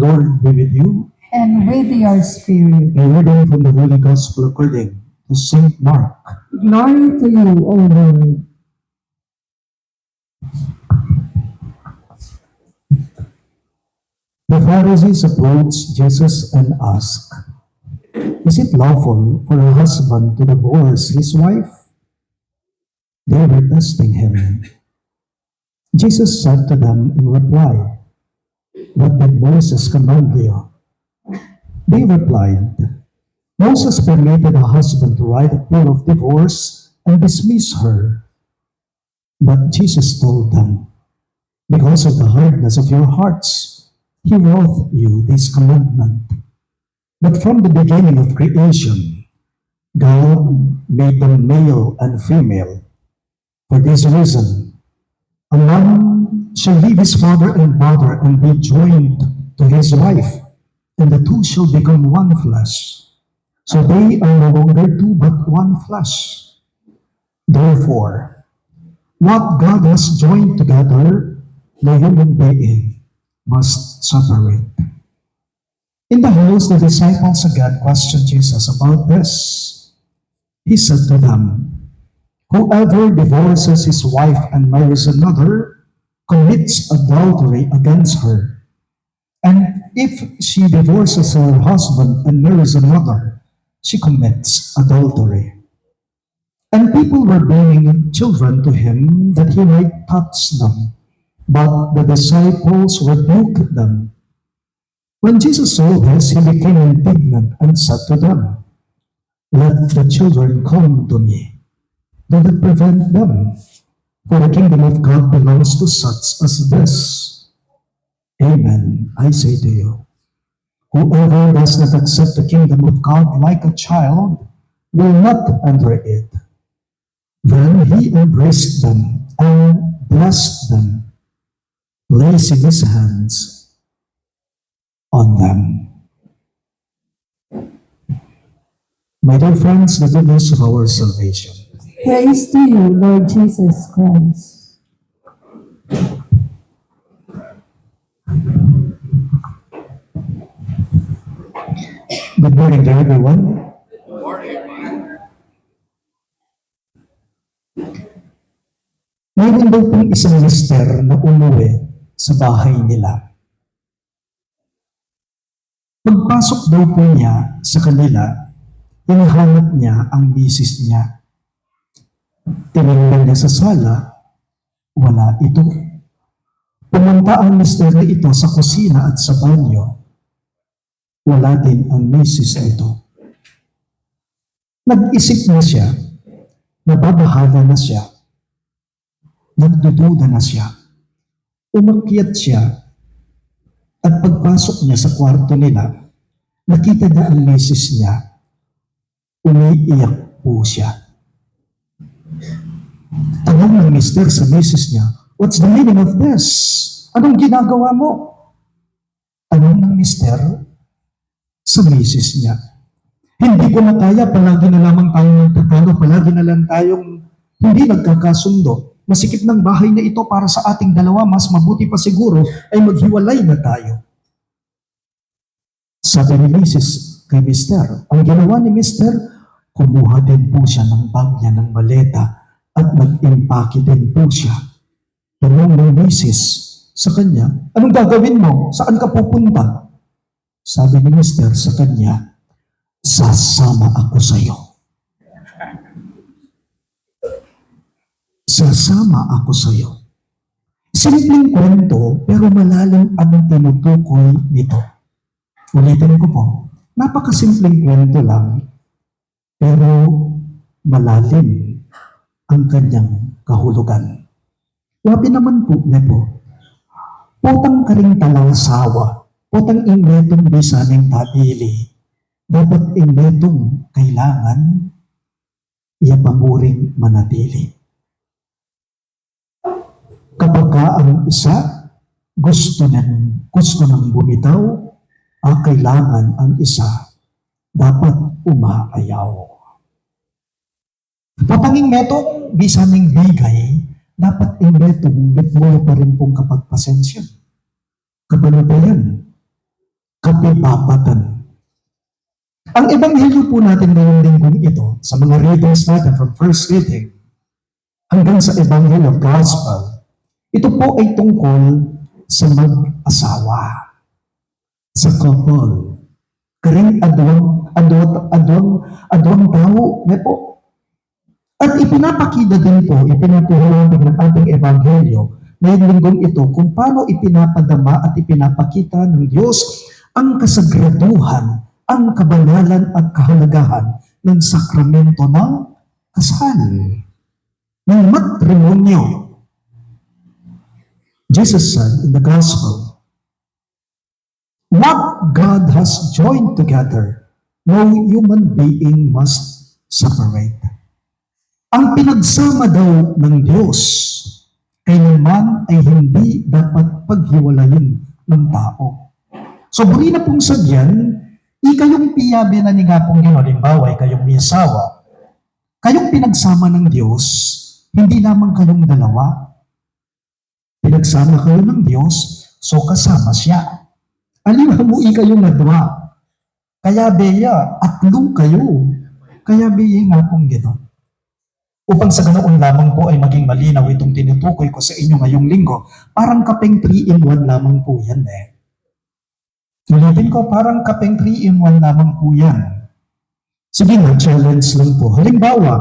Lord be with you. and with your spirit. A reading from the Holy Gospel according to St. Mark. Glory to you, O Lord. The Pharisees approached Jesus and asked, "Is it lawful for a husband to divorce his wife?" They were testing him. Jesus said to them in reply, "What did Moses command you?" They replied, "Moses permitted a husband to write a bill of divorce and dismiss her." But Jesus told them, "Because of the hardness of your hearts, he wrote you this commandment. But from the beginning of creation, God made them male and female. For this reason, a man shall leave his father and mother and be joined to his wife, and the two shall become one flesh. So they are no longer two, but one flesh. Therefore, what God has joined together, no human being must separate." In the house, the disciples again questioned Jesus about this. He said to them, "Whoever divorces his wife and marries another commits adultery against her. And if she divorces her husband and marries another, she commits adultery." And people were bringing children to him that he might touch them. But the disciples rebuked them. When Jesus saw this, he became indignant and said to them, "Let the children come to me. Do not prevent them, for the kingdom of God belongs to such as this. Amen, I say to you, whoever does not accept the kingdom of God like a child will not enter it." Then he embraced them and blessed them, placing his hands on them. My dear friends, the good news of our salvation. Praise to you, Lord Jesus Christ. Good morning to everyone. Mayroon daw pong isang mister na umuwi sa bahay nila. Pagpasok daw po niya sa kanila, hinahanap niya ang misis niya. Tinignan niya sa sala, wala ito. Pumunta ang mister na ito sa kusina at sa banyo, wala din ang misis nito. Nag-isip na siya, nababahala na siya, nagdududa na siya. Umakyat siya at pagpasok niya sa kwarto nila, nakita niya ang misis niya. Umiiyak po siya. Tanong ng mister sa misis niya, "What's the meaning of this? Anong ginagawa mo?" Tanong ng mister sa misis niya, "Hindi ko na kaya, palagi na lamang tayong nagtatalo, palagi na lang tayong hindi nagkakasundo. Masikip ng bahay na ito para sa ating dalawa, mas mabuti pa siguro ay maghiwalay na tayo." Sabi ni misis kay mister, ang ginawa ni mister, kumuha din po siya ng bag niya ng maleta at nag-impake din po siya. Tanong ng misis sa kanya, "Anong gagawin mo? Saan ka pupunta?" Sabi ni mister sa kanya, "Sasama ako sa iyo. Sasama ako sa iyo." Simpleng kwento, pero malalim ang tinutukoy nito. Ulitin ko po, napakasimpleng kwento lang, pero malalim ang kanyang kahulugan. Wabi naman po nito, potang karing talasawa, potang ingetong bisaning tabili, dapat ingetong kailangan, iya pamuring manatili. Kapag ang isa gusto ng bumitaw, kailangan ang isa dapat umaayaw. Patanging metong bisaning bigay, dapat yung metong bitmo pa rin pong kapagpasensya. Kapanatayan. matibabatan. Ang ebanghelyo po natin ngayong linggong ito, sa mga readings natin from first reading hanggang sa Ebanghelyo Gospel, ito po ay tungkol sa mag-asawa, sa couple. Karing adwang tao, ne po. At ipinapakita din po, ipinapuhulambing ng ating ebanghelyo ngayong linggong ito kung paano ipinapadama at ipinapakita ng Diyos ang kasagraduhan, ang kabanalan at kahalagahan ng sakramento ng kasal, ng matrimonyo. Jesus said in the Gospel, "What God has joined together, no human being must separate." Ang pinagsama daw ng Diyos, kailanman ay hindi dapat paghiwalayin ng tao. So, buri na pong sagyan, ikayong piyabe na ni nga pong halimbawa, kayong may asawa, kayong pinagsama ng Diyos, hindi lamang kayong dalawa. Pinagsama kayo ng Diyos, so kasama siya. Aliwa mo ikayong nadwa. Kaya beya, atlo kayo. Kaya beya nga pong gano'n. Upang sa ganoon lamang po ay maging malinaw itong tinutukoy ko sa inyo ngayong linggo, parang kapeng 3-in-1 lamang po yan eh. Ulitin ko, parang kapeng 3-in-1 lamang po yan. Sige na, challenge lang po. Halimbawa,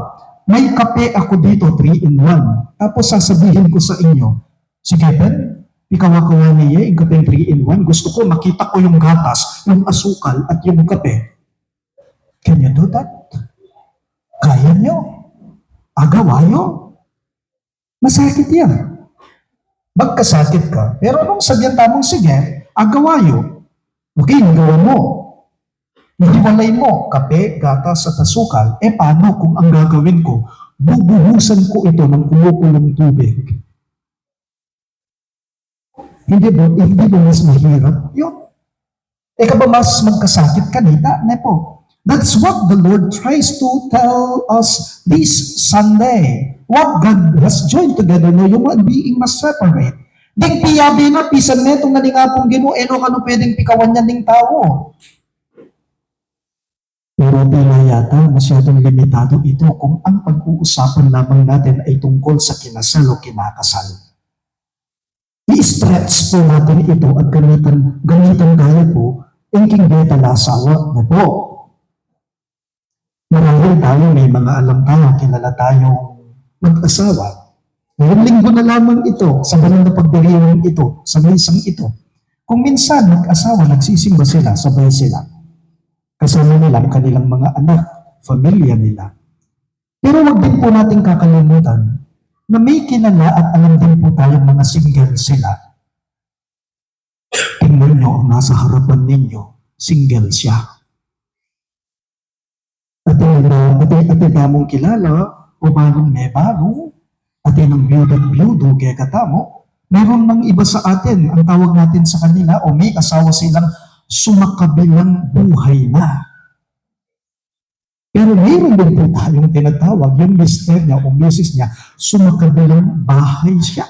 may kape ako dito 3-in-1, tapos sasabihin ko sa inyo, sige Ben, ikaw-akawa niya, yung kapeng 3-in-1, gusto ko makita ko yung gatas, yung asukal, at yung kape. Can you do that? Kaya nyo? Agawayo? Masakit yan. Magkasakit ka, pero nung sabihan tamang sige, agawayo. Okay, nagawa mo. Nahiwalay mo, kape, gatas at asukal, paano kung ang gagawin ko, bubuhusan ko ito ng kumukulong tubig? Hindi ba mas mahirap? Yun. Ka ba mas magkasakit ka nita? Nepo. That's what the Lord tries to tell us this Sunday. What God has joined together, no human being must separate. Ding piyabi na, pisan netong nga nga pong ginueno, ano pwedeng pikawan niya ng tao. Pero tila yata masyadong limitado ito kung ang pag-uusapan lamang natin ay tungkol sa kinasal o kinakasal. I-stretch po natin ito at gamitan tayo po ang kingbeta na asawa na po. Marahil tayo, may mga alam tayo, kilala tayong mag-asawa. Ngayong linggo na lamang ito, sa banal na pagdiriwang ito, sa misang ito. Kung minsan mag-asawa, nagsisimba sila, sabay sila. Kasama nila ang kanilang mga anak, familia nila. Pero wag din po natin kakalimutan na may kilala at alam din po tayong mga single sila. Tingnan nyo ang nasa harapan ninyo, single siya. At damong kilala, o bagong may bago, at ang biyud at biyudo, kaya katamo, meron ng iba sa atin, ang tawag natin sa kanila, o may asawa silang sumakabilang buhay na. Pero mayroon din po tayong tinatawag, yung mister niya o misis niya, sumakabilang bahay siya.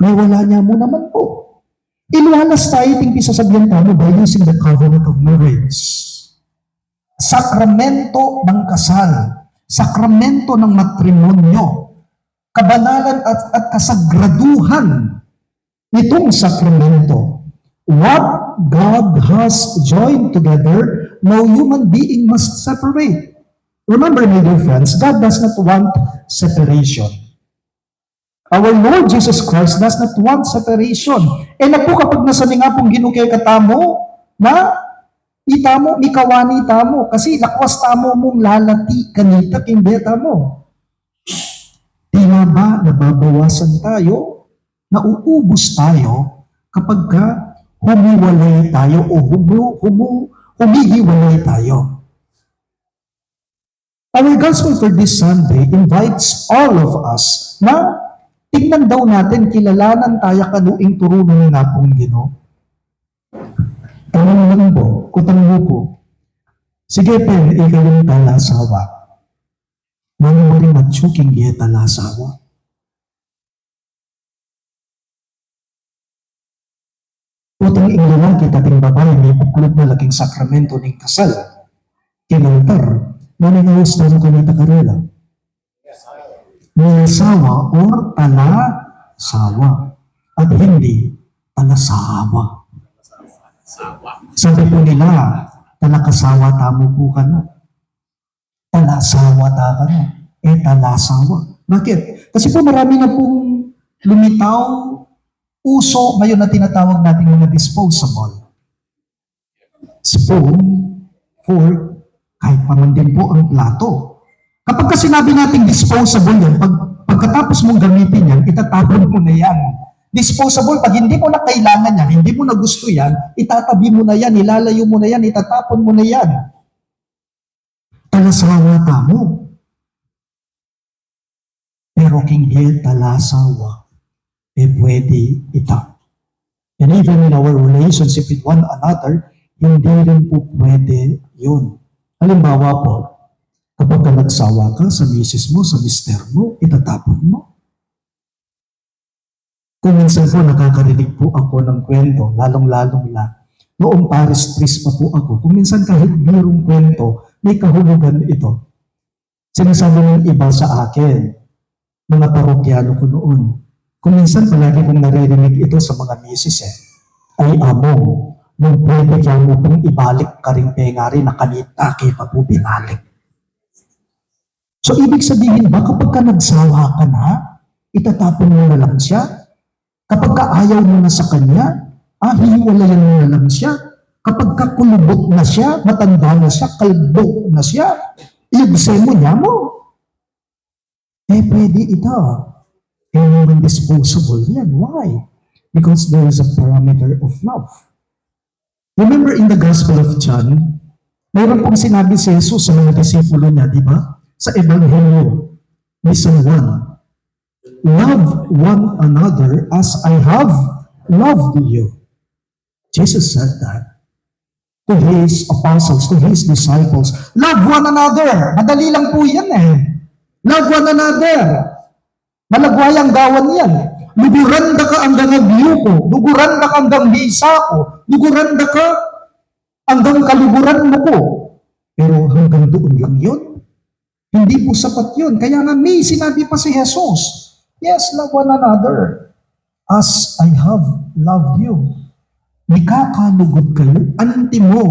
May wala niya mo naman po. Iluwalas tayo tingpi sasabihan tayo by using the covenant of marriage. Sakramento ng kasal, sakramento ng matrimonyo, kabanalan at kasagraduhan nitong sakramento. What God has joined together, no human being must separate. Remember, my dear friends, God does not want separation. Our Lord Jesus Christ does not want separation. Na po kapag nasabi nga pong ginukay katamo, na itamo, mikawani tamo, kasi lakwas tamo mong lalati kanita kimbeta mo. Tila ba nababawasan tayo, nauubos tayo, kapag ka humiwalay tayo o humihiwalay tayo. Our gospel for this Sunday invites all of us na tingnan daw natin, kilalanan tayo kanuing turunan na pong Ginoo. Tanong lang po, kutang mo po. Sige pen, ikaw yung talasawa. Mano mo rin matsuking iya talasawa. Kutang dating ing lalaki, dating babae, may buklod na laging sakramento ng kasal. Kinantar, maningawis na mo kanita karela. Nilasawa or talasawa. At hindi talasawa. Sabi po nila, talakasawa tamo po ka na. Talasawa ta ka na. Talasawa. Bakit? Kasi po marami na pong lumitaw, uso ngayon na tinatawag natin mga disposable. Spoon, fork, kahit pa man din po ang plato. Kapag kasi sinabi natin disposable yan, pagkatapos mong gamitin yan, itatapon mo na yan. Disposable, pag hindi mo na kailangan yan, hindi mo na gusto yan, itatabi mo na yan, ilalayo mo na yan, itatapon mo na yan. Talasawa tamo. Pero hindi talasawa, pwede ita. And even in our relationship with one another, hindi rin po pwede yun. Halimbawa po, kapag ka nagsawa ka sa misis mo, sa mister mo, itatapon mo. Kung minsan po nakakarinig po ako ng kwento, lalong-lalong na, noong Paris Tris pa po ako, kung minsan kahit birong kwento, may kahulugan ito. Sinasabi ng iba sa akin, mga parokyano ko noon, kung minsan palagi kong naririnig ito sa mga misis ay amo, nung pwede kaya mo pong ibalik ka rin pengari na kanita kay pa po binalik. So, ibig sabihin ba, kapag ka nagsawa ka na, itatapon mo na lang siya? Kapag ka ayaw mo na sa kanya, hiwalayan mo na lang siya? Kapag ka kulubot na siya, matanda na siya, kalbo na siya, iubse mo niya mo. Pwede ito. And disposable yan. Why? Because there is a parameter of love. Remember in the Gospel of John, mayroon pong sinabi si Jesus sa mga disipulo niya, di ba? Sa Ebanghelyo, Mission 1. Love one another as I have loved you. Jesus said that to his apostles, to his disciples. Love one another. Madali lang po yan Love one another. Malagwayang gawan yan. Luguran da ka hanggang agyuko. Luguran da ka hanggang bisa ko. Luguran da ka hanggang kaluguran mo ko. Pero hanggang doon lang yun. Hindi po sapat yun. Kaya nga may sinabi pa si Jesus, yes, love one another as I have loved you. Nikakalugod kayo. Antimo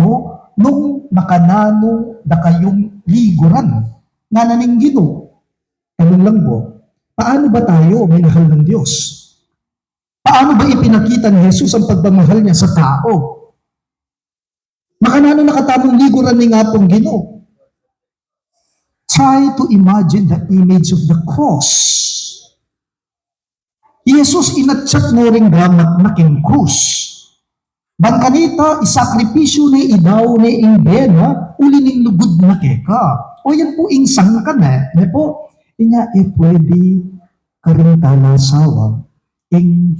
nung nakanano na kayong liguran. Nga naning gino. Tanong lang po, paano ba tayo minahal ng Diyos? Paano ba ipinakita ni Jesus ang pagmamahal niya sa tao? Makanano nakatamong liguran ni nga pong gino. Try to imagine the image of the cross. Jesus inatsak mo ring gamat na king krus. Bangkanita, isakripisyo na idaw na ingdena, uli ning lugod na keka. O yan po insang ka na. Po, inya pwede ka rin talasawa, ing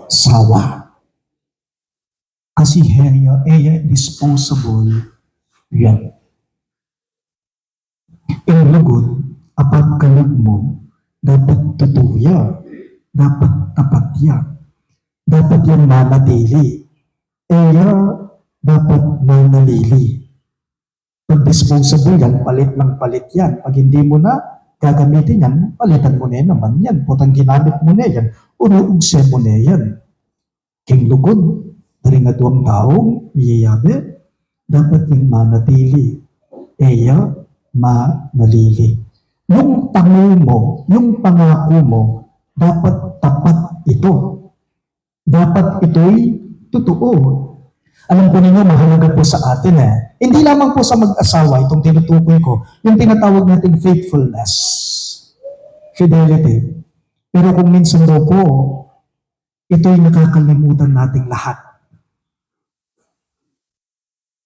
sawa. Kasi disposable yan. Ing lugod, apat kalug mo, dapat tutuya, dapat tapatya, dapat yung manatili. Dapat manalili. Pag disposable yan, palit ng palit yan. Pag hindi mo na gagamitin yan, palitan mo na naman yan. Putang ginamit mo na yan, uruugse mo na yan. King lugod, dari nga tuwang taong, iyayabe, dapat yung manatili. Manalili. Yung tango mo, yung pangako mo, dapat tapat ito. Dapat ito'y totoo. Alam ko ninyo, mahalaga po sa atin Hindi lamang po sa mag-asawa, itong tinutukoy ko, yung tinatawag nating faithfulness, fidelity. Pero kung minsan daw po, ito'y nakakalimutan nating lahat.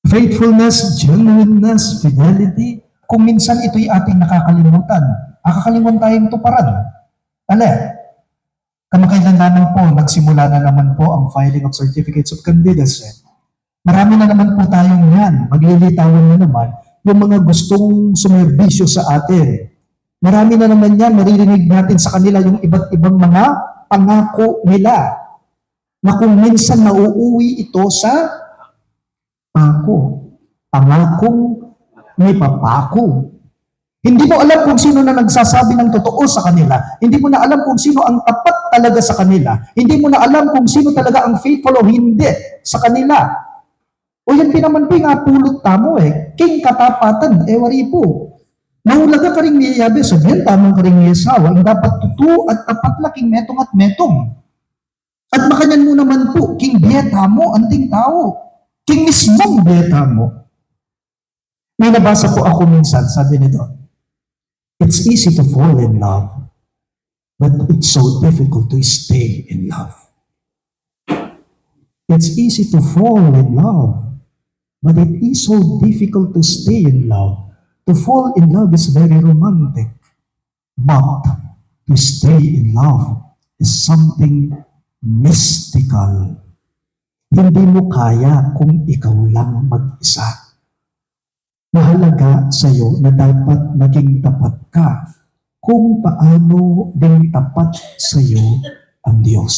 Faithfulness, genuineness, fidelity, kung minsan ito'y ating nakakalimutan. Kakalimutan tayong tuparan. Kamakailan naman po, nagsimula na naman po ang filing of certificates of candidacy. Marami na naman po tayong yan. Maglilitawan na naman yung mga gustong sumerbisyo sa atin. Marami na naman yan. Maririnig natin sa kanila yung iba't ibang mga pangako nila. na kung minsan nauuwi ito sa pangakong may papako. Hindi mo alam kung sino na nagsasabi ng totoo sa kanila. Hindi mo na alam kung sino ang tapat talaga sa kanila. Hindi mo na alam kung sino talaga ang faithful o hindi sa kanila. O yan naman nga pulot tamo King katapatan, wari po. Mahulaga ka rin ni Yabe, sabihin tamang ka rin ni Esawa, ang dapat totoo at tapat laking metong at metong. At makanyan mo naman po, King Biyeta mo, anting tao. King mismong Biyeta mo. May nabasa po ako minsan, sabi nito, it's easy to fall in love, but it's so difficult to stay in love. It's easy to fall in love, but it is so difficult to stay in love. To fall in love is very romantic, but to stay in love is something mystical. Hindi mo kaya kung ikaw lang mag-isa. Mahalaga sa'yo na dapat maging tapat ka kung paano din tapat sa'yo ang Diyos.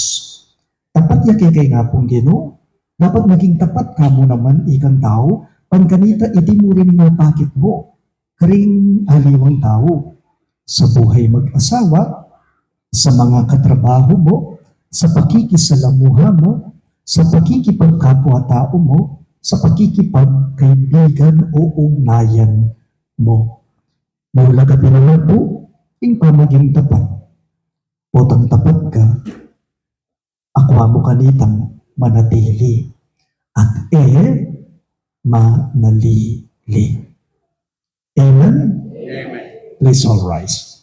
Tapat ya kay nga pong Ginoo. Dapat maging tapat ka mo naman ikang tao, pangkanita iti mo rin nga pakit mo. Karing aliwang tao sa buhay mag-asawa, sa mga katrabaho mo, sa pakikisalamuha mo, sa pakikipagkapwa-tao mo, sa pakikipagkaibigan o ugnayan mo. Mahulaga din naman po, yung pamaging tapat. Potang tapat ka, akwa mo kanitang manatili at manalili. Amen? Amen. Please all rise.